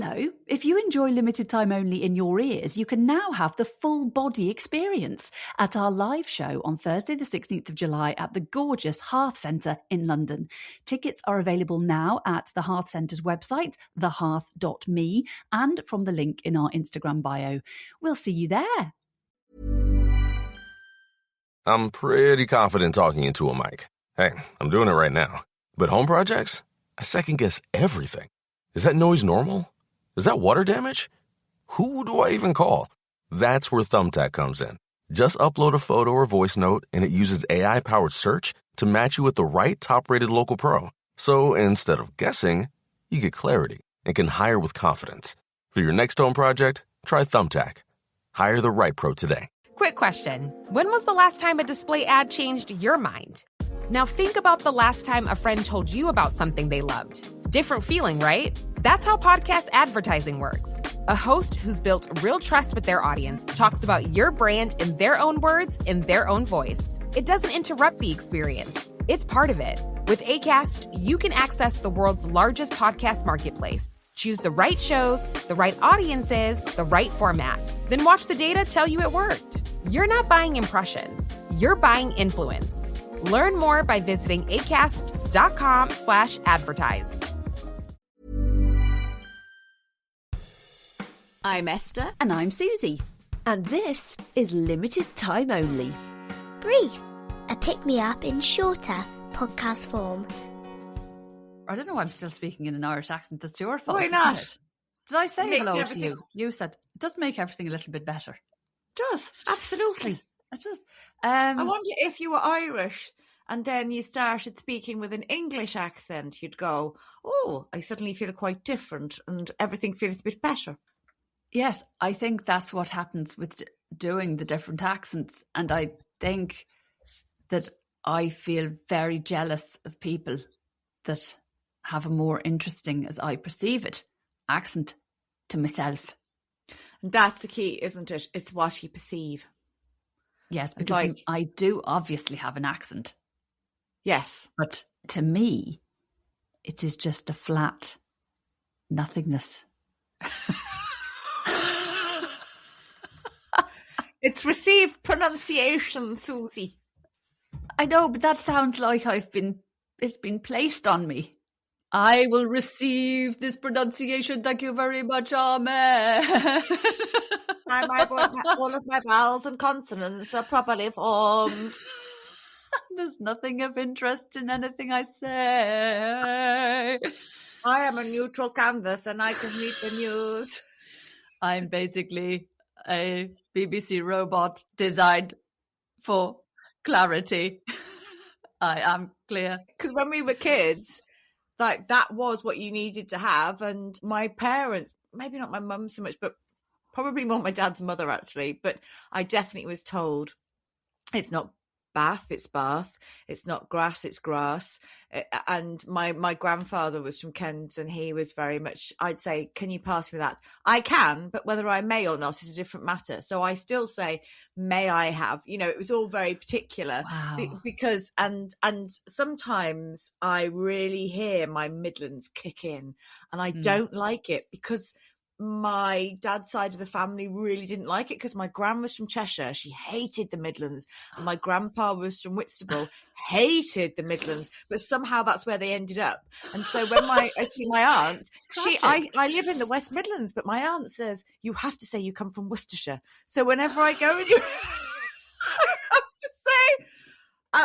hello. If you enjoy limited time only in your ears, you can now have the full body experience at our live show on Thursday, the 16th of July at the gorgeous Hearth Centre in London. Tickets are available now at the Hearth Centre's website, thehearth.me, and from the link in our Instagram bio. We'll see you there. I'm pretty confident talking into a mic. Hey, I'm doing it right now. But home projects? I second guess everything. Is that noise normal? Is that water damage? Who do I even call? That's where Thumbtack comes in. Just upload a photo or voice note, and it uses AI-powered search to match you with the right top-rated local pro. So instead of guessing, you get clarity and can hire with confidence. For your next home project, try Thumbtack. Hire the right pro today. Quick question. When was the last time a display ad changed your mind? Now think about the last time a friend told you about something they loved. Different feeling, right? That's how podcast advertising works. A host who's built real trust with their audience talks about your brand in their own words, in their own voice. It doesn't interrupt the experience. It's part of it. With Acast, you can access the world's largest podcast marketplace. Choose the right shows, the right audiences, the right format. Then watch the data tell you it worked. You're not buying impressions. You're buying influence. Learn more by visiting acast.com/advertise. I'm Esther. And I'm Susie. And this is Limited Time Only. Brief, a pick-me-up in shorter podcast form. I don't know why I'm still speaking in an Irish accent. That's your fault. Why not? Isn't it? Did I say hello everything... to you? You said it does make everything a little bit better. It does, absolutely. It does. I wonder if you were Irish and then you started speaking with an English accent, you'd go, oh, I suddenly feel quite different and everything feels a bit better. Yes, I think that's what happens with doing the different accents. And I think that I feel very jealous of people that have a more interesting, as I perceive it, accent to myself. And that's the key, isn't it? It's what you perceive. Yes, because I do obviously have an accent. Yes. But to me, it is just a flat nothingness. It's received pronunciation, Susie. I know, but that sounds like it's been placed on me. I will receive this pronunciation. Thank you very much. Amen. All of my vowels and consonants are properly formed. There's nothing of interest in anything I say. I am a neutral canvas and I can read the news. I'm basically a BBC robot designed for clarity. I am clear. Because when we were kids, like that was what you needed to have. And my parents, maybe not my mum so much, but probably more my dad's mother actually. But I definitely was told it's not bath, it's bath. It's not grass, it's grass. And my grandfather was from Kent and he was very much, I'd say, can you pass me that? I can, but whether I may or not is a different matter. So I still say, may I have? You know, it was all very particular. Wow. Because, and sometimes I really hear my Midlands kick in and I don't like it because my dad's side of the family really didn't like it because my gran was from Cheshire. She hated the Midlands. And my grandpa was from Whitstable, hated the Midlands. But somehow that's where they ended up. And so when I see my aunt, I live in the West Midlands, but my aunt says, you have to say you come from Worcestershire. So whenever I go, I have to say,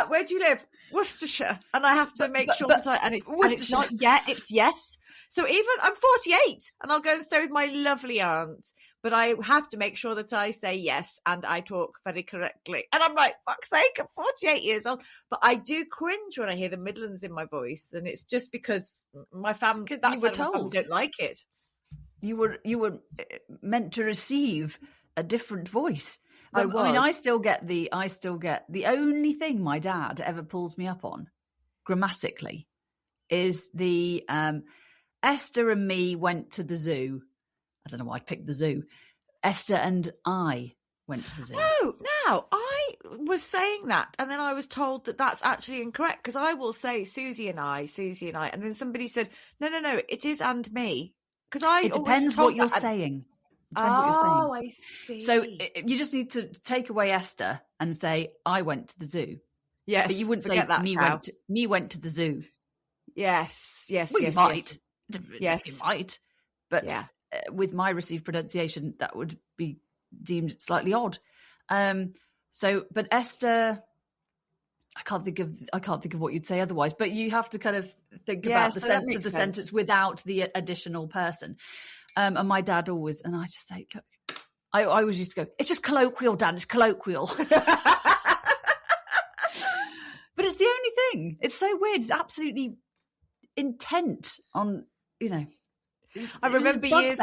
where do you live? Worcestershire. And I have to make sure that and it's not yet, it's yes. So even I'm 48 and I'll go and stay with my lovely aunt, but I have to make sure that I say yes and I talk very correctly. And I'm like, fuck's sake, I'm 48 years old. But I do cringe when I hear the Midlands in my voice. And it's just because my family, that side of my family don't like it. You were meant to receive a different voice. I mean, I still get the only thing my dad ever pulls me up on grammatically is the Esther and me went to the zoo. I don't know why I picked the zoo. Esther and I went to the zoo. Oh, now I was saying that and then I was told that that's actually incorrect because I will say Susie and I, and then somebody said, no, it is and me. Because it depends what you're saying. Oh, I see. So you just need to take away Esther and say, I went to the zoo. Yes. But you wouldn't say me went to the zoo. Yes. Well, you might. Yes. You might. But with my received pronunciation, that would be deemed slightly odd. But Esther, I can't think of what you'd say otherwise. But you have to kind of think about the sense of the sentence without the additional person. And my dad always, and I just say, look, I always used to go, it's just colloquial, Dad. It's colloquial. But it's the only thing. It's so weird. It's absolutely intent on, I remember years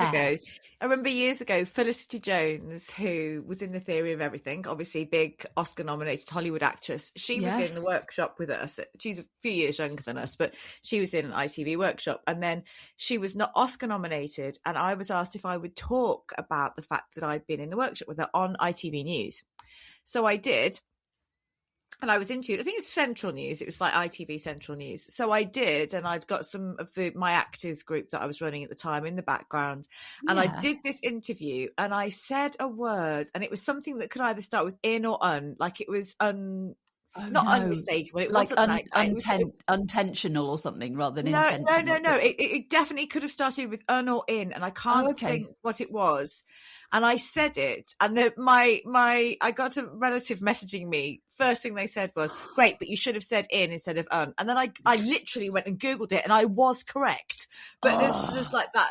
ago, Felicity Jones, who was in The Theory of Everything, obviously big Oscar-nominated Hollywood actress. She was in the workshop with us. She's a few years younger than us, but she was in an ITV workshop. And then she was not Oscar-nominated. And I was asked if I would talk about the fact that I'd been in the workshop with her on ITV News. So I did. And I was interviewed. I think it was Central News. It was like ITV Central News. So I did, and I'd got some of my actors group that I was running at the time in the background. And I did this interview, and I said a word, and it was something that could either start with in or un, like it was unmistakable. It like wasn't unintentional or something rather than no, intentional. No. It definitely could have started with un or in, and I can't think what it was. And I said it, and I got a relative messaging me. First thing they said was, great, but you should have said in instead of un. And then I literally went and Googled it, and I was correct. But there's like that,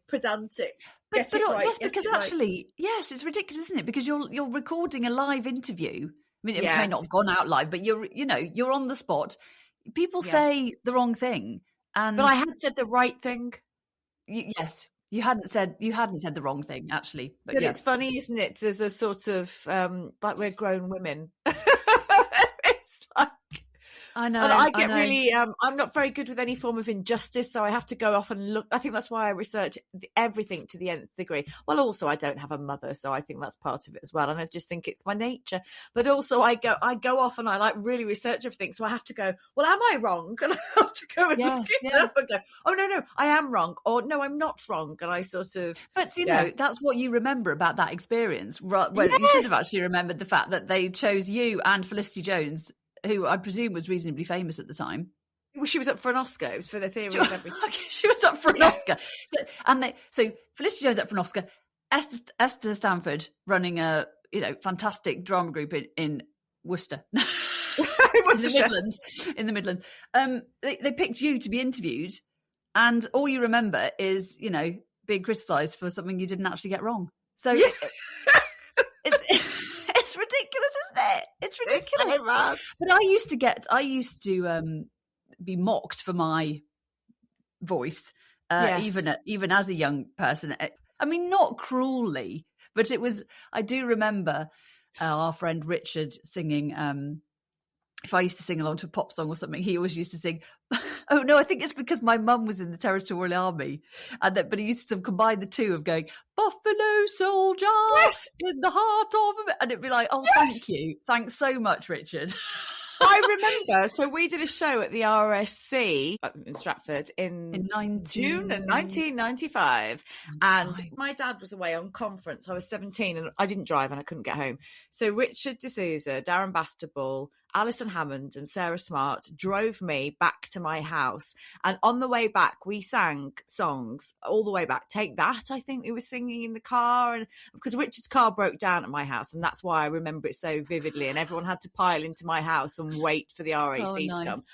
pedantic. But that's because actually, yes, it's ridiculous, isn't it? Because you're recording a live interview. I mean, it may not have gone out live, but you're on the spot. People say the wrong thing, but I had said the right thing. Yes. You hadn't said the wrong thing, actually. But it's funny, isn't it? There's a sort of like we're grown women. It's like I know. And I get really, I'm not very good with any form of injustice, so I have to go off and look. I think that's why I research everything to the nth degree. Well, also I don't have a mother, so I think that's part of it as well. And I just think it's my nature. But also I go off and I like really research everything. So I have to go, well, am I wrong? And I have to go and look it up and go, oh, no, I am wrong. Or no, I'm not wrong. And I sort of... But, you know, that's what you remember about that experience. Well, you should have actually remembered the fact that they chose you and Felicity Jones, who I presume was reasonably famous at the time. Well, she was up for an Oscar. It was for The Theory of Everything. Okay, she was up for an Oscar. So Felicity Jones up for an Oscar. Esther Stanford running a fantastic drama group in Worcester. In the Midlands. They picked you to be interviewed, and all you remember is being criticised for something you didn't actually get wrong. So it's ridiculous, isn't it? It's ridiculous. So bad. But I used to be mocked for my voice, even as a young person. I mean, not cruelly, but it was. I do remember our friend Richard singing. If I used to sing along to a pop song or something, he always used to sing. Oh no, I think it's because my mum was in the Territorial Army, but he used to combine the two of going "Buffalo Soldier in the heart of," and it'd be like, "Oh, thank you, thanks so much, Richard." I remember. So we did a show at the RSC in Stratford in June of 1995, and my dad was away on conference. I was 17 and I didn't drive and I couldn't get home. So Richard D'Souza, Darren Bastable, Alison Hammond and Sarah Smart drove me back to my house, and on the way back we sang songs all the way back. Take That, I think we were singing in the car, and because Richard's car broke down at my house, and that's why I remember it so vividly, and everyone had to pile into my house and wait for the RAC to come.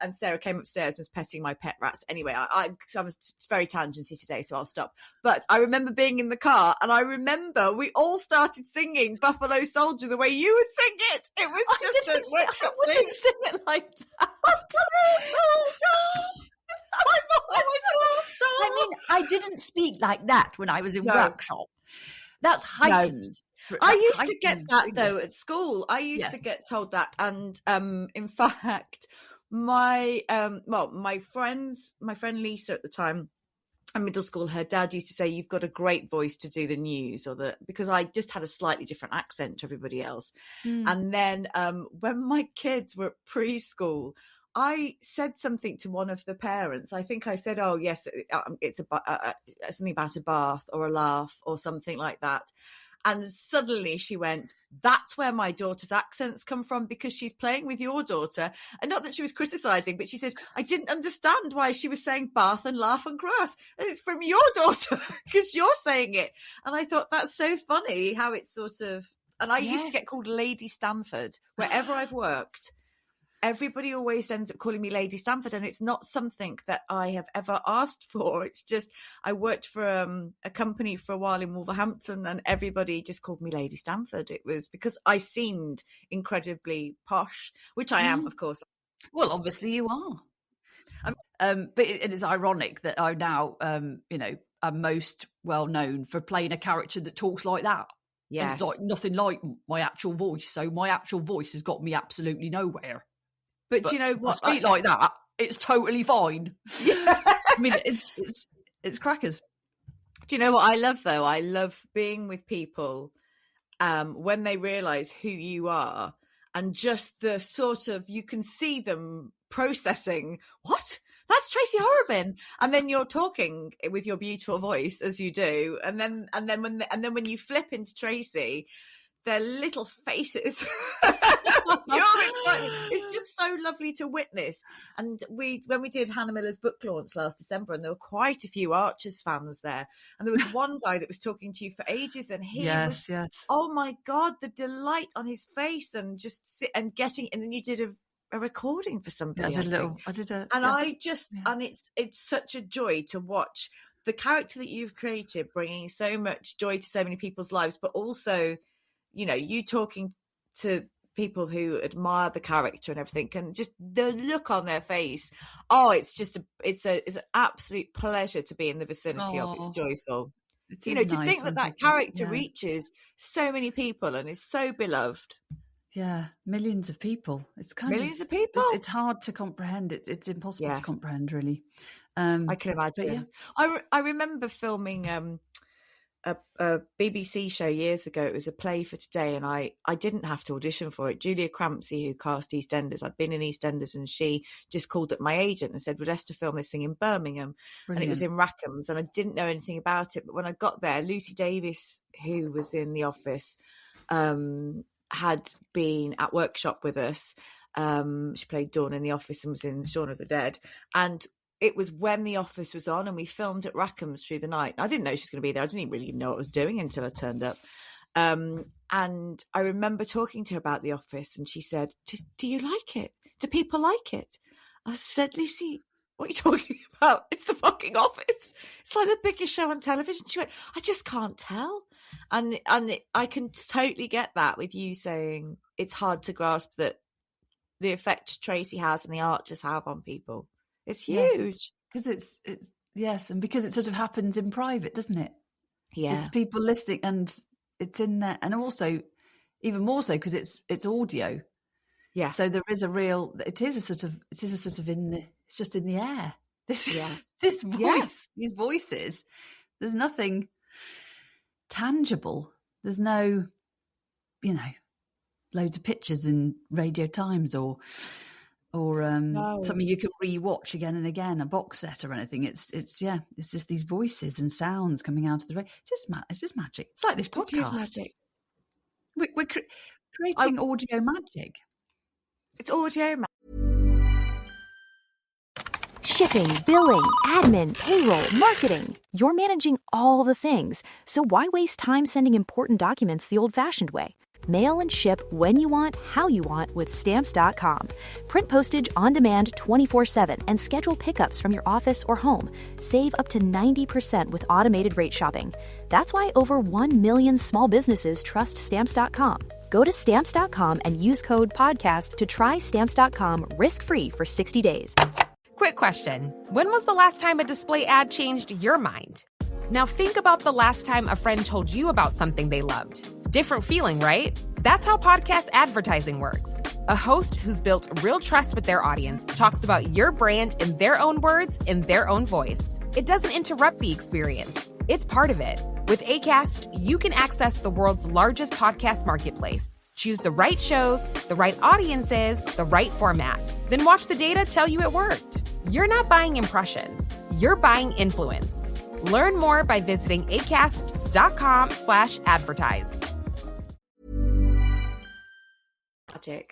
And Sarah came upstairs and was petting my pet rats. Anyway, I was very tangenty today, so I'll stop. But I remember being in the car, and I remember we all started singing Buffalo Soldier the way you would sing it. It was just a workshop thing. I wouldn't sing it like that. I mean, I didn't speak like that when I was in workshop. That's heightened. No. I used to get that though at school. I used to get told that, and in fact, my friend Lisa at the time, in middle school, her dad used to say, "You've got a great voice to do the news," because I just had a slightly different accent to everybody else. And then when my kids were at preschool, I said something to one of the parents. I think I said, "Oh yes, it's something about a bath or a laugh or something like that." And suddenly she went, "That's where my daughter's accents come from, because she's playing with your daughter." And not that she was criticising, but she said, "I didn't understand why she was saying bath and laugh and grass. And it's from your daughter because you're saying it." And I thought that's so funny how it's sort of, and I used to get called Lady Stanford wherever I've worked. Everybody always ends up calling me Lady Stanford, and it's not something that I have ever asked for. It's just, I worked for a company for a while in Wolverhampton, and everybody just called me Lady Stanford. It was because I seemed incredibly posh, which I am, of course. Well, obviously you are. But it is ironic that I now, am most well known for playing a character that talks like that. Yeah, it's like nothing like my actual voice. So my actual voice has got me absolutely nowhere. But you know what? I speak like that. It's totally fine. I mean, it's crackers. Do you know what I love though? I love being with people when they realise who you are, and just the sort of, you can see them processing, what? That's Tracy Horrobin, and then you're talking with your beautiful voice as you do, and then when you flip into Tracy, their little faces. It's just so lovely to witness. And when we did Hannah Miller's book launch last December, and there were quite a few Archers fans there, and there was one guy that was talking to you for ages, and he was, oh my God, the delight on his face, and just and then you did a recording for somebody. And it's such a joy to watch the character that you've created, bringing so much joy to so many people's lives, but also, you talking to people who admire the character and everything, and just the look on their face. Oh, it's an absolute pleasure to be in the vicinity of. It's joyful. To think that character reaches so many people and is so beloved. Yeah, millions of people. It's millions of people. It's hard to comprehend. It's impossible to comprehend, really. I can imagine. I remember filming a BBC show years ago. It was A Play for Today, and I didn't have to audition for it. Julia Crampsey, who cast EastEnders, I'd been in EastEnders, and she just called up my agent and said, would Esther film this thing in Birmingham? Brilliant. And it was in Rackham's, and I didn't know anything about it. But when I got there, Lucy Davis, who was in The Office, had been at workshop with us. She played Dawn in The Office and was in Shaun of the Dead. And it was when The Office was on, and we filmed at Rackham's through the night. I didn't know she was going to be there. I didn't really know what I was doing until I turned up. And I remember talking to her about The Office, and she said, do you like it? Do people like it? I said, Lucy, what are you talking about? It's the fucking Office. It's like the biggest show on television. She went, I just can't tell. And I can totally get that with you saying it's hard to grasp that the effect Tracy has and the Archers have on people. It's huge. Because it's yes, and because it sort of happens in private, doesn't it? Yeah. It's people listening, and it's in there, and also even more so because it's audio. Yeah. So there is it is a sort of it's just in the air. This voice, these voices. There's nothing tangible. There's no, loads of pictures in Radio Times or something you can rewatch again and again, a box set or anything. It's just these voices and sounds coming out of the radio. It's just magic. It's like this podcast. It is magic. We're creating audio magic. It's audio magic. Shipping, billing, admin, payroll, marketing. You're managing all the things. So why waste time sending important documents the old-fashioned way? Mail and ship when you want, how you want with Stamps.com. Print postage on demand 24/7 and schedule pickups from your office or home. Save up to 90% with automated rate shopping. That's why over 1 million small businesses trust Stamps.com. Go to Stamps.com and use code PODCAST to try Stamps.com risk-free for 60 days. Quick question. When was the last time a display ad changed your mind? Now think about the last time a friend told you about something they loved. Different feeling, right? That's how podcast advertising works. A host who's built real trust with their audience talks about your brand in their own words, in their own voice. It doesn't interrupt the experience. It's part of it. With Acast, you can access the world's largest podcast marketplace. Choose the right shows, the right audiences, the right format. Then watch the data tell you it worked. You're not buying impressions. You're buying influence. Learn more by visiting acast.com/advertise.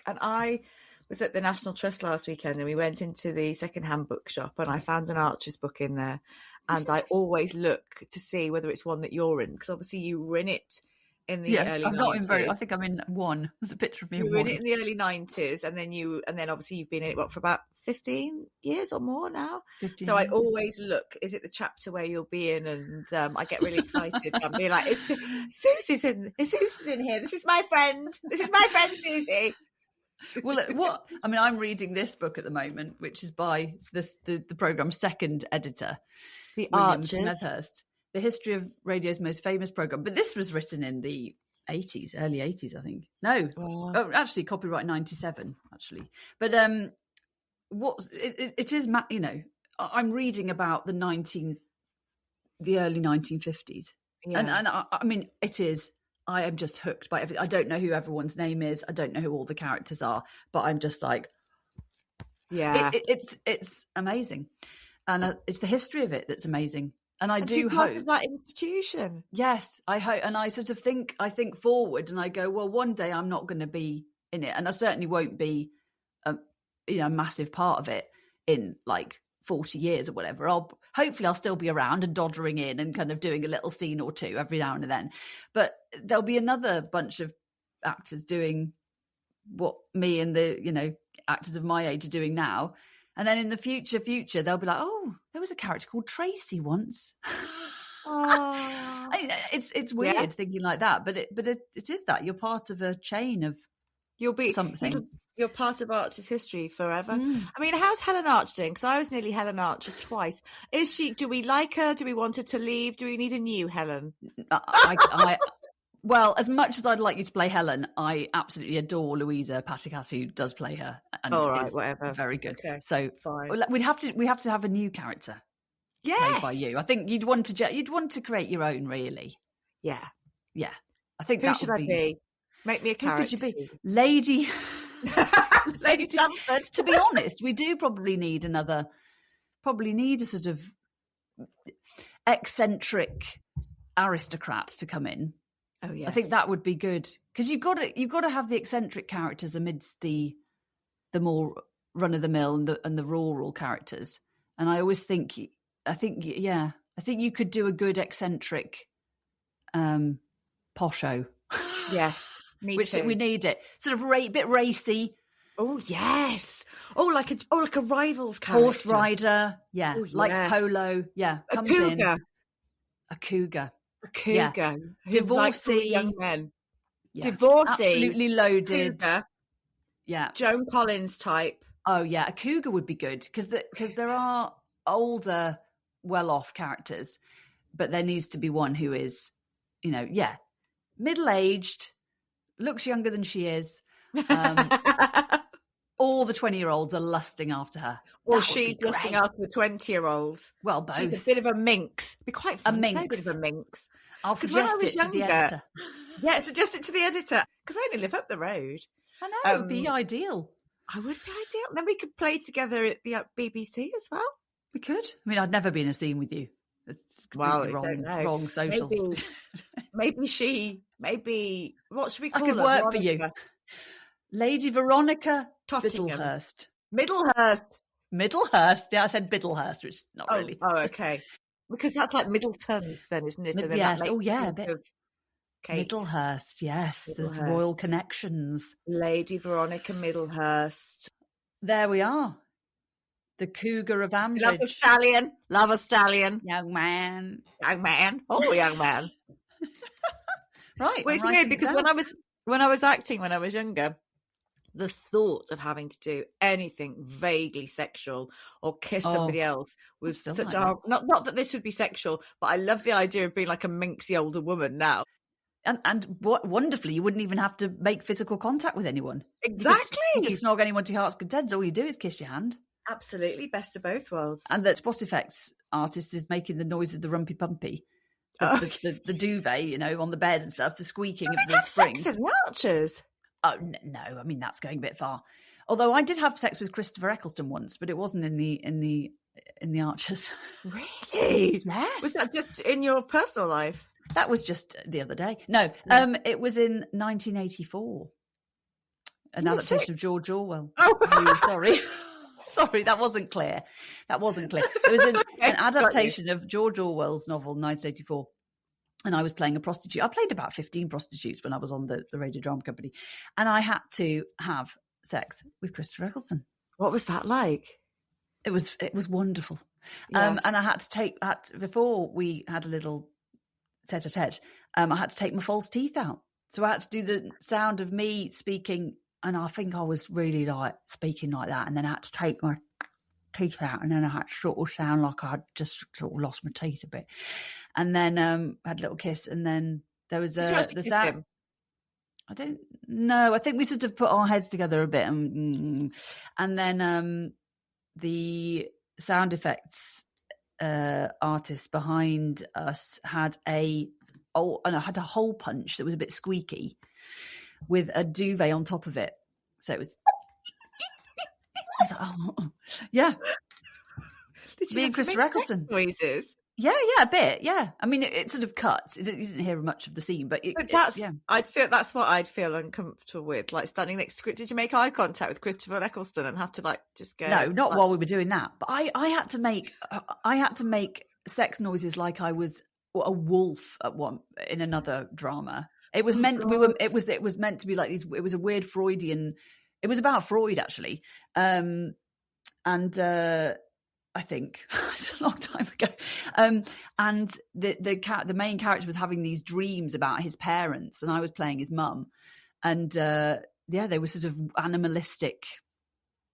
And I was at the National Trust last weekend and we went into the second-hand bookshop and I found an Archer's book in there. And I always look to see whether it's one that you're in, because obviously you were in it in the early 90s. I'm not in very. I think I'm in one. There's a picture of me. You were in it in the early 90s, and then obviously you've been in it for about 15 years or more now. 15 so I always look. Is it the chapter where you'll be in? And I get really excited. I'm being like, Susie's in here. This is my friend. Susie. Well, I'm reading this book at the moment, which is by the programme's second editor, the William Archers. Smethurst. The history of radio's most famous programme. But this was written in the 80s, early 80s, I think. No, actually, copyright 97, actually. But it is, I'm reading about the early 1950s. Yeah. And I mean, it is, I am just hooked by everything. I don't know who everyone's name is. I don't know who all the characters are, but I'm just like, yeah, it's amazing. And it's the history of it that's amazing. And I do hope that institution. Yes, I hope. And I sort of think forward and I go, well, one day I'm not going to be in it. And I certainly won't be a massive part of it in like 40 years or whatever. Hopefully I'll still be around and doddering in and kind of doing a little scene or two every now and then. But there'll be another bunch of actors doing what me and the, actors of my age are doing now. And then in the future, they'll be like, oh, there was a character called Tracy once. Oh. It's weird thinking like that, but it is that. You're part of a chain of something. You're part of Archer's history forever. I mean, how's Helen Archer doing? Because I was nearly Helen Archer twice. Is she? Do we like her? Do we want her to leave? Do we need a new Helen? Well, as much as I'd like you to play Helen, I absolutely adore Louisa Patikas, who does play her, and whatever, very good. Okay, so fine. We have to have a new character played by you. I think you'd want to create your own, really. Yeah. I think who should I be? Make me a character. Who could you be? Lady Stanford. To be honest, we do probably need a sort of eccentric aristocrat to come in. Oh yes. I think that would be good, because you've got to have the eccentric characters amidst the more run of the mill and the rural characters. And I always think you could do a good eccentric posho. Yes, which we need it. Sort of bit racy. Oh yes. Oh, like a Rivals character. Horse rider. Yeah, likes polo. Yeah, comes in. A cougar. A cougar. Yeah. Divorcee. Young men. Yeah. Divorcee. Absolutely loaded. Cougar. Yeah. Joan Collins type. Oh yeah, a cougar would be good, because there are older, well-off characters, but there needs to be one who is, middle-aged, looks younger than she is. All the 20-year-olds are lusting after her. Or she's lusting after the 20-year-olds. Well, both. She's a bit of a minx. It'd be quite fun. A minx. A bit of a minx. I'll suggest it to the editor. Yeah, suggest it to the editor, because I only live up the road. I know, it would be ideal. I would be ideal. Then we could play together at the BBC as well. We could. I mean, I'd never be in a scene with you. It's completely wrong socials. Maybe, what should we call her? I could work for you. Lady Veronica Biddlehurst. Middlehurst. Yeah, I said Biddlehurst, which is not really. Oh, okay. Because that's like Middleton, then, isn't it? And yes. Middlehurst. Yes. There's royal connections. Lady Veronica Middlehurst. There we are. The cougar of Ambridge. Love a stallion. Young man. Oh, young man. Right. Well, it's weird because when I was acting when I was younger, the thought of having to do anything vaguely sexual or kiss somebody else was such a not that this would be sexual, but I love the idea of being like a minxy older woman now. And what wonderfully, you wouldn't even have to make physical contact with anyone. Exactly. You just snog anyone to your heart's content. All you do is kiss your hand. Absolutely, best of both worlds. And that Spot Effects artist is making the noise of the rumpy pumpy, the duvet, on the bed and stuff, the squeaking of the spring. Sex in the Archers? Oh no! I mean, that's going a bit far. Although I did have sex with Christopher Eccleston once, but it wasn't in the Archers. Really? Yes. Was that just in your personal life? That was just the other day. No, it was in 1984. An adaptation of George Orwell. Oh, sorry. Sorry, that wasn't clear. It was an adaptation of George Orwell's novel, 1984. And I was playing a prostitute. I played about 15 prostitutes when I was on the Radio Drama Company. And I had to have sex with Christopher Eccleston. What was that like? It was wonderful. Yes. And I had to before we had a little tete-a-tete, I had to take my false teeth out. So I had to do the sound of me speaking, and I think I was really like speaking like that. And then I had to take my teeth out, and then I had to sort of sound like I'd just sort of lost my teeth a bit. And then had a little kiss, and then there was the sound. I don't know. I think we sort of put our heads together a bit, and then the sound effects artist behind us had a hole punch that was a bit squeaky with a duvet on top of it. So it was. I was like, oh, yeah. Me and Christopher Eccleston. Noises. Yeah, a bit. Yeah, I mean, it sort of cuts. You didn't hear much of the scene, but I'd feel that's what I'd feel uncomfortable with, like standing next to. Did you make eye contact with Christopher Eccleston and have to like just go? No, not while we were doing that. But I had to make sex noises like I was a wolf in another drama. It was meant it was meant to be like these. It was a weird Freudian. It was about Freud actually, and. I think it's a long time ago, and the main character was having these dreams about his parents, and I was playing his mum, and they were sort of animalistic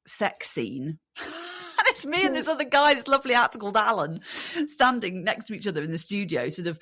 sex scene. And it's me and this other guy, this lovely actor called Alan, standing next to each other in the studio, sort of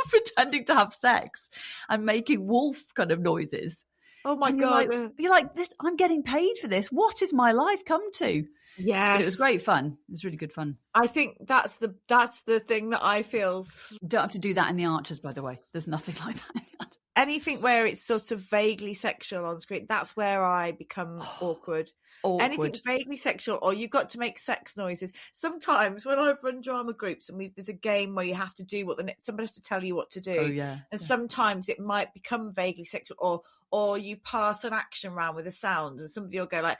pretending to have sex and making wolf kind of noises. Oh my God! You're like this. I'm getting paid for this. What has my life come to? Yeah, it was great fun. It was really good fun. I think that's the thing that I feel. You don't have to do that in the Archers, by the way. There's nothing like that. Anything where it's sort of vaguely sexual on screen, that's where I become awkward. Anything vaguely sexual, or you've got to make sex noises. Sometimes when I've run drama groups and there's a game where you have to do somebody has to tell you what to do. Oh, yeah. And sometimes it might become vaguely sexual, or you pass an action round with a sound and somebody will go like,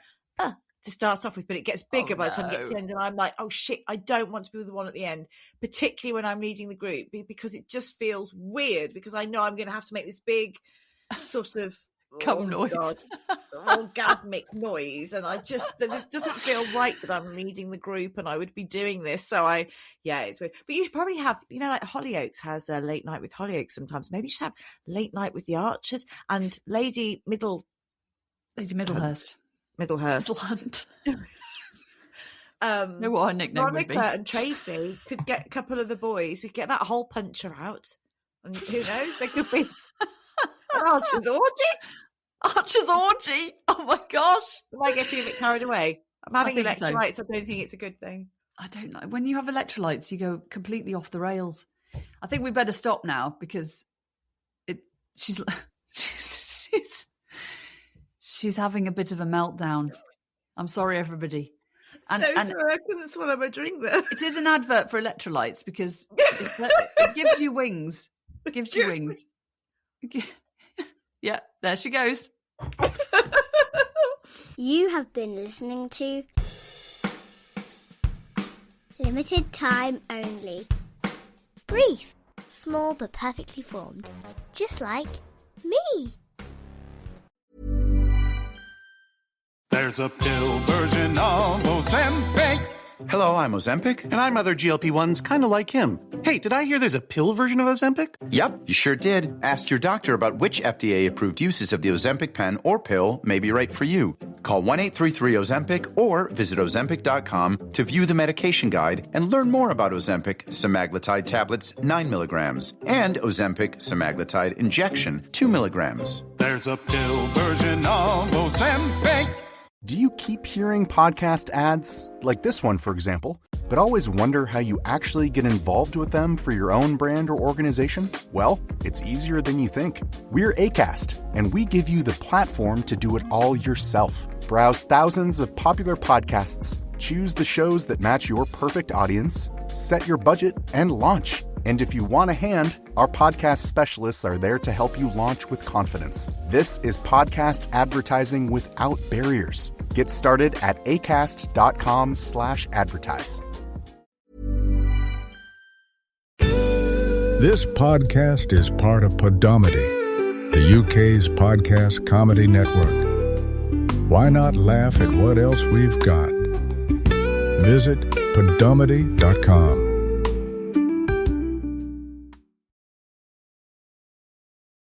to start off with, but it gets bigger by the time you get to the end, and I'm like, oh shit, I don't want to be the one at the end, particularly when I'm leading the group, because it just feels weird, because I know I'm going to have to make this big sort of noise, orgasmic noise, and it doesn't feel right that I'm leading the group and I would be doing this. So it's weird. But you probably have, like Hollyoaks has a late night with Hollyoaks sometimes. Maybe just have late night with the Archers and Lady Middlehurst. Middlehunt. Know what her nickname Monica would be. and Tracy could get a couple of the boys. We could get that whole puncher out, and who knows? There could be an Archer's orgy. Archer's orgy. Oh my gosh! Am I getting a bit carried away? I'm having electrolytes. So. I don't think it's a good thing. I don't know. When you have electrolytes, you go completely off the rails. I think we better stop now because she's having a bit of a meltdown. I'm sorry, everybody. Sorry, I couldn't swallow my drink there. It is an advert for electrolytes because it gives you wings. It gives you wings. Yeah, there she goes. You have been listening to Limited Time Only. Brief, small but perfectly formed, just like me. There's a pill version of Ozempic. Hello, I'm Ozempic. And I'm other GLP-1s kind of like him. Hey, did I hear there's a pill version of Ozempic? Yep, you sure did. Ask your doctor about which FDA-approved uses of the Ozempic pen or pill may be right for you. Call 1-833-OZEMPIC or visit Ozempic.com to view the medication guide and learn more about Ozempic semaglutide tablets 9 milligrams and Ozempic semaglutide injection 2 milligrams. There's a pill version of Ozempic. Do you keep hearing podcast ads, like this one, for example, but always wonder how you actually get involved with them for your own brand or organization? Well, it's easier than you think. We're Acast, and we give you the platform to do it all yourself. Browse thousands of popular podcasts, choose the shows that match your perfect audience, set your budget, and launch. And if you want a hand, our podcast specialists are there to help you launch with confidence. This is podcast advertising without barriers. Get started at acast.com/advertise. This podcast is part of Podomedy, the UK's podcast comedy network. Why not laugh at what else we've got? Visit podomedy.com.